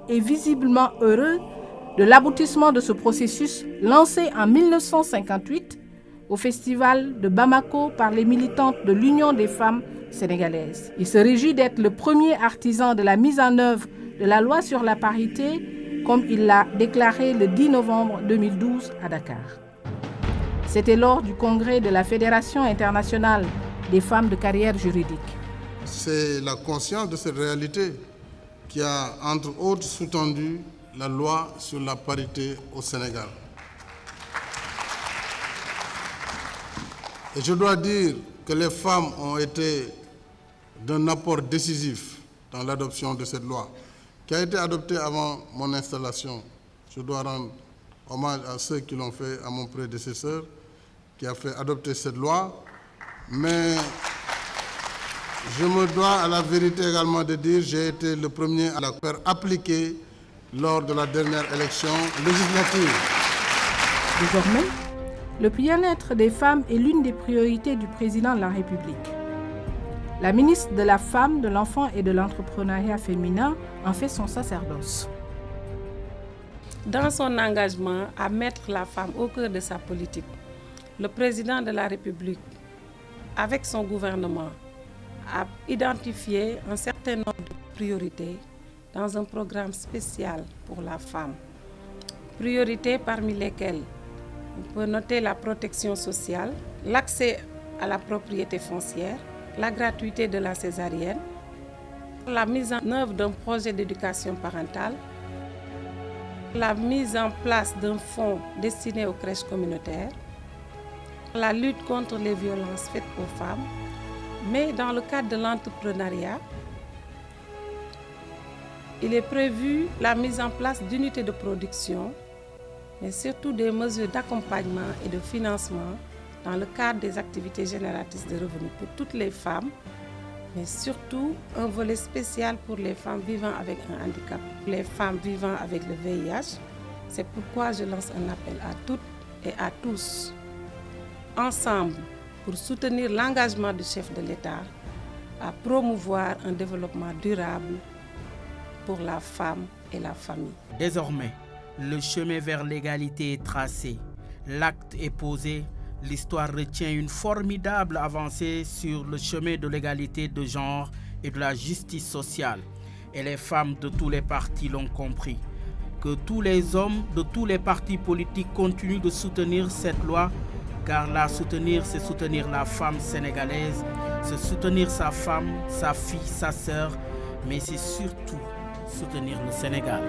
est visiblement heureux de l'aboutissement de ce processus lancé en 1958 au festival de Bamako par les militantes de l'Union des femmes sénégalaises. Il se réjouit d'être le premier artisan de la mise en œuvre de la loi sur la parité, comme il l'a déclaré le 10 novembre 2012 à Dakar. C'était lors du congrès de la Fédération internationale des femmes de carrière juridique. C'est la conscience de cette réalité qui a, entre autres, sous-tendu la loi sur la parité au Sénégal. Et je dois dire que les femmes ont été d'un apport décisif dans l'adoption de cette loi, qui a été adoptée avant mon installation. Je dois rendre hommage à ceux qui l'ont fait, à mon prédécesseur, qui a fait adopter cette loi. Mais je me dois à la vérité également de dire que j'ai été le premier à la faire appliquer lors de la dernière élection législative. Désormais, le bien-être des femmes est l'une des priorités du président de la République. La ministre de la Femme, de l'Enfant et de l'Entrepreneuriat féminin en fait son sacerdoce. Dans son engagement à mettre la femme au cœur de sa politique, le président de la République, avec son gouvernement, a identifié un certain nombre de priorités dans un programme spécial pour la femme. Priorités parmi lesquelles on peut noter la protection sociale, l'accès à la propriété foncière, la gratuité de la césarienne, la mise en œuvre d'un projet d'éducation parentale, la mise en place d'un fonds destiné aux crèches communautaires, la lutte contre les violences faites aux femmes, mais dans le cadre de l'entrepreneuriat, il est prévu la mise en place d'unités de production, mais surtout des mesures d'accompagnement et de financement dans le cadre des activités génératrices de revenus pour toutes les femmes, mais surtout un volet spécial pour les femmes vivant avec un handicap, les femmes vivant avec le VIH. C'est pourquoi je lance un appel à toutes et à tous, ensemble, pour soutenir l'engagement du chef de l'État à promouvoir un développement durable pour la femme et la famille. Désormais, le chemin vers l'égalité est tracé, l'acte est posé, l'histoire retient une formidable avancée sur le chemin de l'égalité de genre et de la justice sociale. Et les femmes de tous les partis l'ont compris. Que tous les hommes de tous les partis politiques continuent de soutenir cette loi, car la soutenir, c'est soutenir la femme sénégalaise, c'est soutenir sa femme, sa fille, sa sœur, mais c'est surtout soutenir le Sénégal.